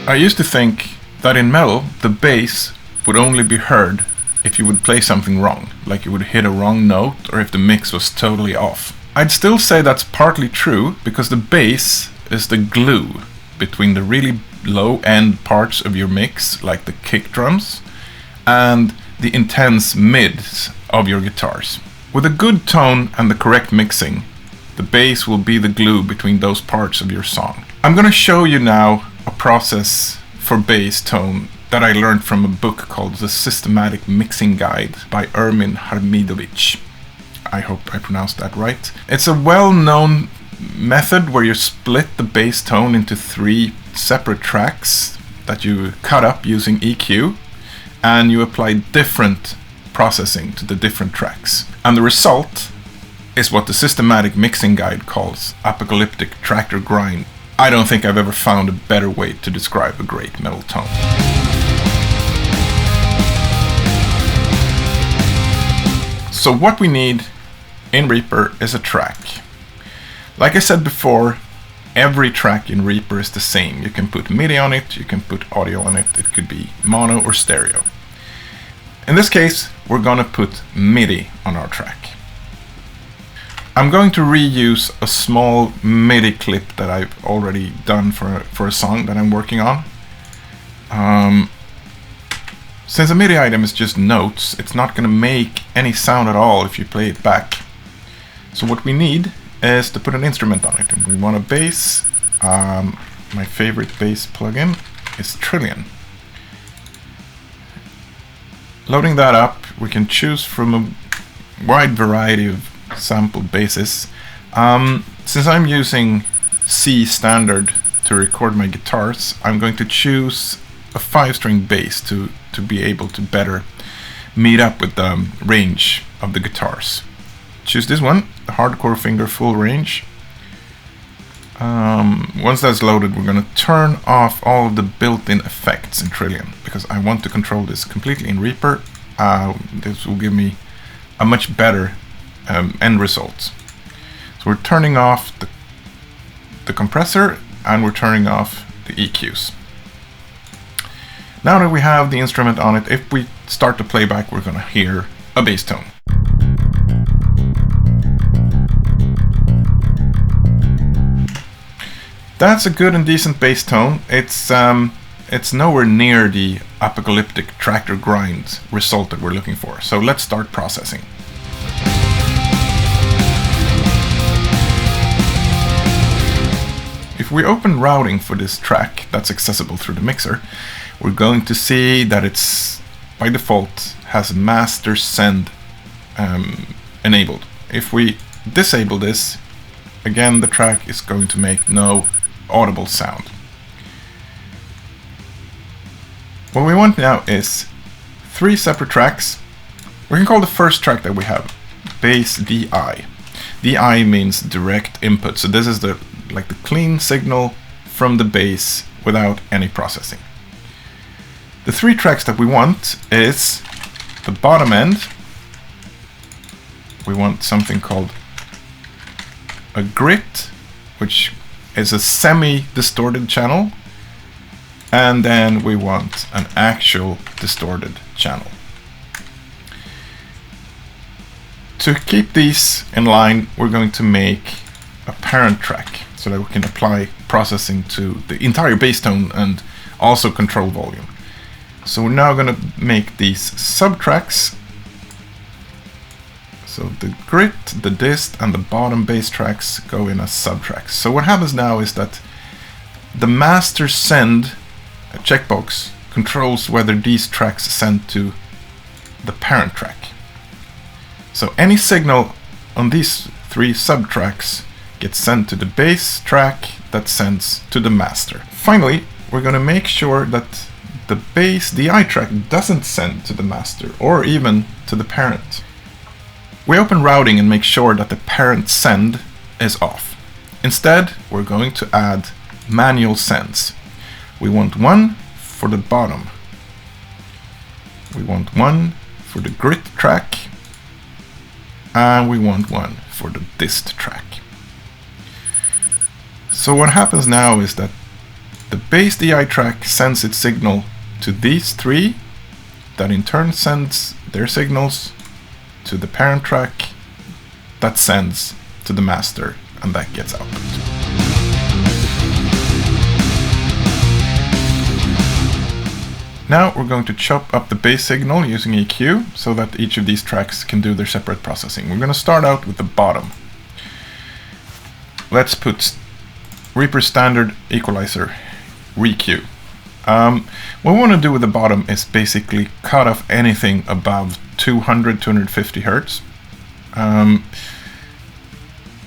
I used to think that in metal, the bass would only be heard if you would play something wrong, like you would hit a wrong note or if the mix was totally off. I'd still say that's partly true because the bass is the glue between the really low end parts of your mix, like the kick drums, and the intense mids of your guitars. With a good tone and the correct mixing, the bass will be the glue between those parts of your song. I'm going to show you now a process for bass tone that I learned from a book called The Systematic Mixing Guide by Ermin Hamidovic. I hope I pronounced that right. It's a well-known method where you split the bass tone into 3 separate tracks that you cut up using EQ, and you apply different processing to the different tracks. And the result is what the Systematic Mixing Guide calls apocalyptic tractor grind. I don't think I've ever found a better way to describe a great metal tone. So what we need in Reaper is a track. Like I said before, every track in Reaper is the same. You can put MIDI on it, you can put audio on it, it could be mono or stereo. In this case, we're gonna put MIDI on our track. I'm going to reuse a small MIDI clip that I've already done for a song that I'm working on. Since a MIDI item is just notes, it's not gonna make any sound at all if you play it back. So what we need is to put an instrument on it. And we want a bass. My favorite bass plugin is Trillion. Loading that up, we can choose from a wide variety of sampled basses. Since I'm using C standard to record my guitars, I'm going to choose a 5-string bass to be able to better meet up with the range of the guitars. Choose this one, the Hardcore Finger Full Range. Once that's loaded, we're going to turn off all of the built-in effects in Trillion because I want to control this completely in Reaper. This will give me a much better end result. So we're turning off the compressor and we're turning off the EQs. Now that we have the instrument on it, if we start the playback, we're going to hear a bass tone. That's a good and decent bass tone. It's nowhere near the apocalyptic tractor grind result that we're looking for. So let's start processing. If we open routing for this track that's accessible through the mixer, we're going to see that it's by default has master send enabled. If we disable this, again the track is going to make no audible sound. What we want now is 3 separate tracks. We can call the first track that we have bass DI. DI means direct input, so this is the clean signal from the bass without any processing. The 3 tracks that we want is the bottom end. We want something called a grit, which is a semi-distorted channel, and then we want an actual distorted channel. To keep these in line, we're going to make a parent track so that we can apply processing to the entire bass tone and also control volume. So we're now going to make these subtracks. So the grit, the dist, and the bottom bass tracks go in as subtracks. So what happens now is that the master send checkbox controls whether these tracks send to the parent track. So any signal on these 3 subtracks gets sent to the bass track that sends to the master. Finally, we're going to make sure that the bass DI track doesn't send to the master or even to the parent. We open routing and make sure that the parent send is off. Instead, we're going to add manual sends. We want 1 for the bottom. We want 1 for the grit track. And we want 1 for the dist track. So what happens now is that the base DI track sends its signal to these three, that in turn sends their signals to the parent track, that sends to the master, and that gets output. Now we're going to chop up the base signal using EQ so that each of these tracks can do their separate processing. We're going to start out with the bottom. Let's put Reaper standard equalizer, REQ. What we want to do with the bottom is basically cut off anything above 250 Hertz. And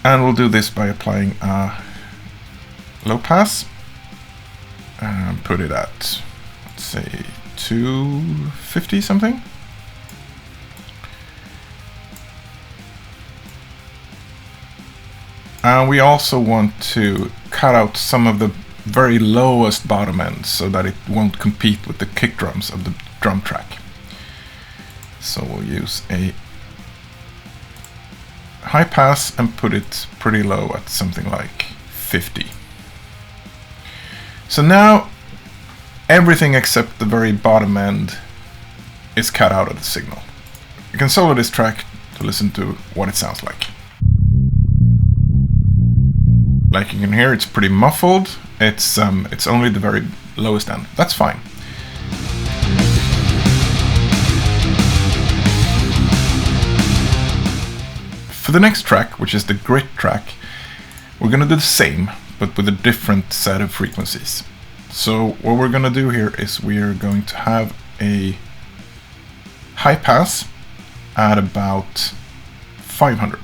we'll do this by applying a low pass. Put it at, let's say, 250 something. And we also want to cut out some of the very lowest bottom ends so that it won't compete with the kick drums of the drum track. So we'll use a high pass and put it pretty low at something like 50. So now everything except the very bottom end is cut out of the signal. You can solo this track to listen to what it sounds like. Like you can hear, it's pretty muffled. It's only the very lowest end. That's fine. For the next track, which is the grit track, we're going to do the same, but with a different set of frequencies. So what we're going to do here is we are going to have a high pass at about 500.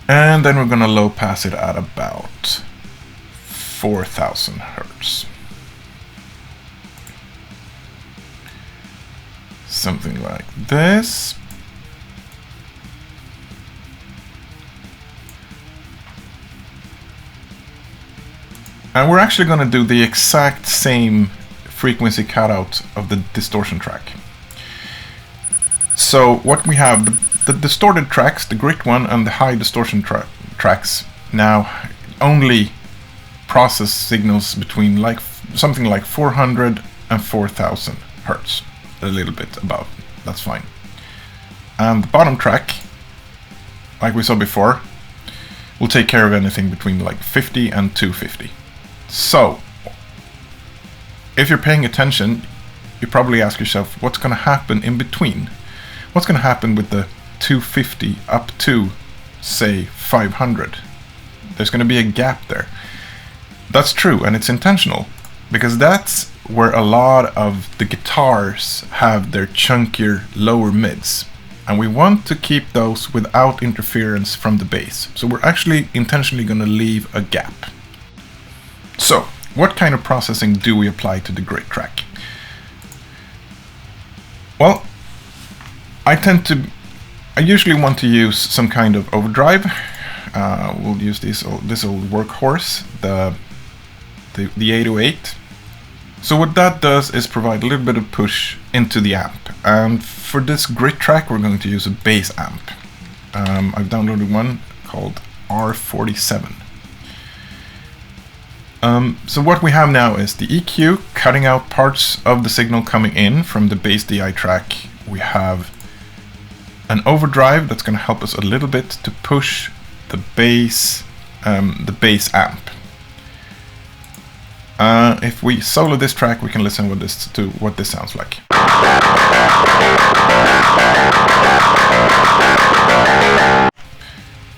And then we're going to low pass it at about 4000 Hertz. Something like this. And we're actually going to do the exact same frequency cutout of the distortion track. So what we have, the distorted tracks, the grit one and the high distortion tracks, now only process signals between like something like 400 and 4000 Hertz, a little bit above, that's fine. And the bottom track, like we saw before, will take care of anything between like 50 and 250. So, if you're paying attention, you probably ask yourself, what's going to happen in between? What's going to happen with the 250 up to, say, 500? There's going to be a gap there. That's true, and it's intentional, because that's where a lot of the guitars have their chunkier lower mids. And we want to keep those without interference from the bass. So we're actually intentionally going to leave a gap. So, what kind of processing do we apply to the grit track? Well, I usually want to use some kind of overdrive. We'll use this old workhorse, the 808. So what that does is provide a little bit of push into the amp. And for this grit track, we're going to use a bass amp. I've downloaded one called R47. So what we have now is the EQ cutting out parts of the signal coming in from the bass DI track. We have an overdrive that's going to help us a little bit to push the bass amp. If we solo this track, we can listen to what this sounds like.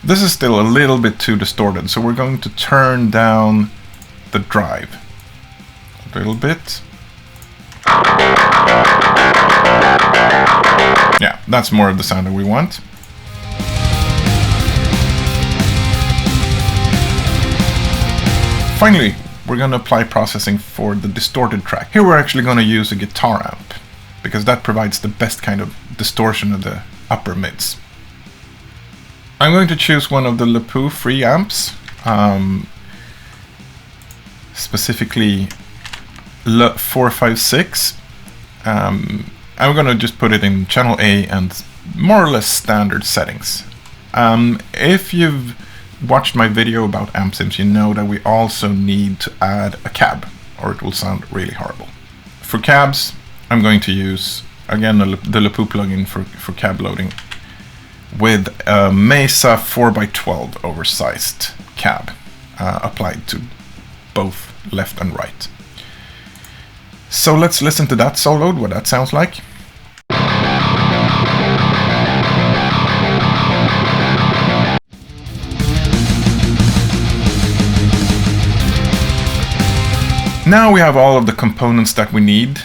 This is still a little bit too distorted, so we're going to turn down the drive a little bit. Yeah, that's more of the sound that we want. Finally, we're going to apply processing for the distorted track. Here we're actually going to use a guitar amp, because that provides the best kind of distortion of the upper mids. I'm going to choose one of the LePou free amps, specifically Le456. I'm going to just put it in channel A and more or less standard settings. If you've watched my video about amp sims, you know that we also need to add a cab, or it will sound really horrible. For cabs, I'm going to use, again, the Lepu plugin for cab loading with a Mesa 4x12 oversized cab applied to both left and right. So let's listen to that soloed, what that sounds like. Now we have all of the components that we need,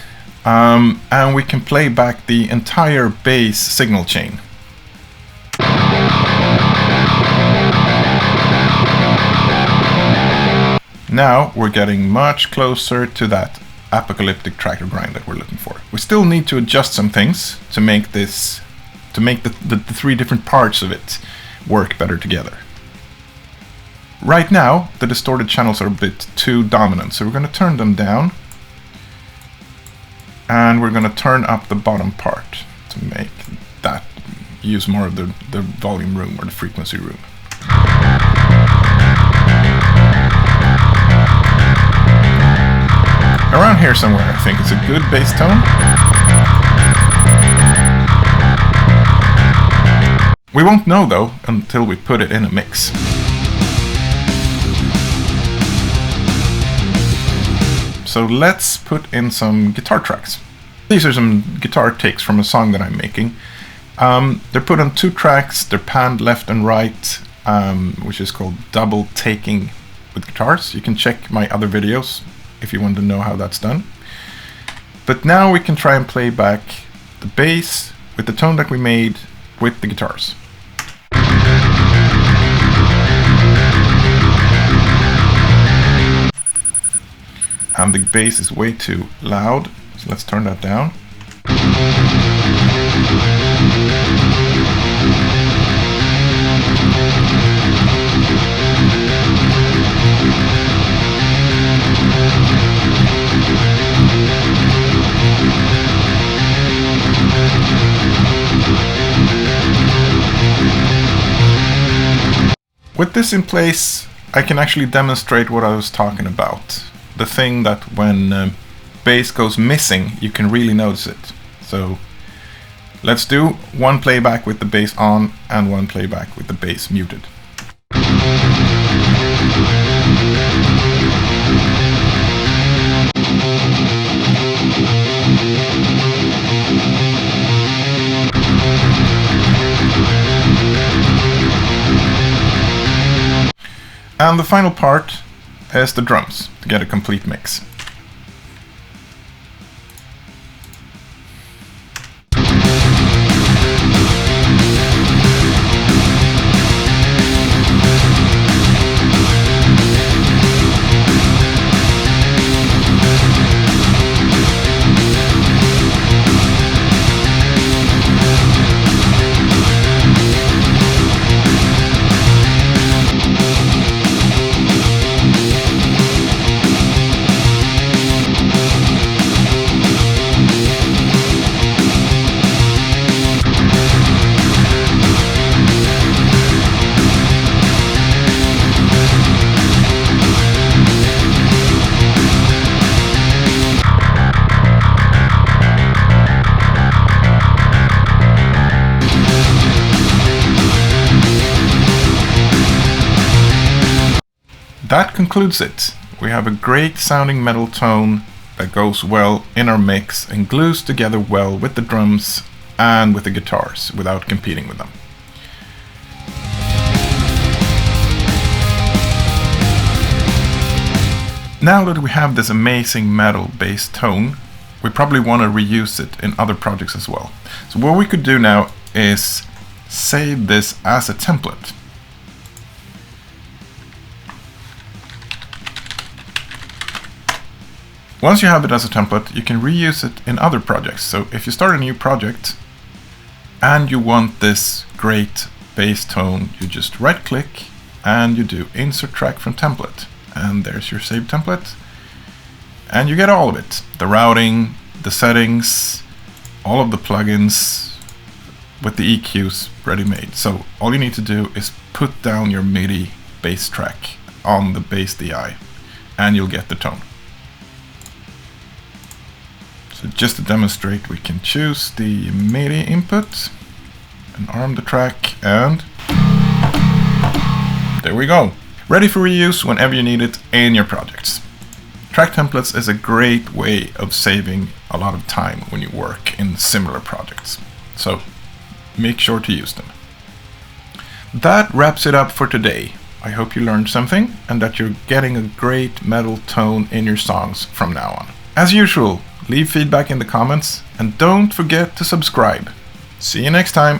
and we can play back the entire bass signal chain. Now we're getting much closer to that apocalyptic tractor grind that we're looking for. We still need to adjust some things to make this, to make the three different parts of it work better together. Right now, the distorted channels are a bit too dominant, so we're going to turn them down. And we're going to turn up the bottom part to make that use more of the volume room or the frequency room. Around here somewhere, I think it's a good bass tone. We won't know though until we put it in a mix. So let's put in some guitar tracks. These are some guitar takes from a song that I'm making. They're put on 2 tracks, they're panned left and right, which is called double taking with guitars. You can check my other videos if you want to know how that's done. But now we can try and play back the bass with the tone that we made with the guitars. And the bass is way too loud, so let's turn that down. With this in place, I can actually demonstrate what I was talking about. The thing that when bass goes missing, you can really notice it. So let's do one playback with the bass on and one playback with the bass muted. And the final part is the drums to get a complete mix. That concludes it. We have a great sounding metal tone that goes well in our mix and glues together well with the drums and with the guitars without competing with them. Now that we have this amazing metal bass tone, we probably want to reuse it in other projects as well. So what we could do now is save this as a template. Once you have it as a template, you can reuse it in other projects. So if you start a new project and you want this great bass tone, you just right click and you do insert track from template. And there's your saved template. And you get all of it. The routing, the settings, all of the plugins with the EQs ready-made. So all you need to do is put down your MIDI bass track on the bass DI and you'll get the tone. So just to demonstrate, we can choose the MIDI input and arm the track, and there we go. Ready for reuse whenever you need it in your projects. Track templates is a great way of saving a lot of time when you work in similar projects. So make sure to use them. That wraps it up for today. I hope you learned something and that you're getting a great metal tone in your songs from now on. As usual, leave feedback in the comments and don't forget to subscribe. See you next time.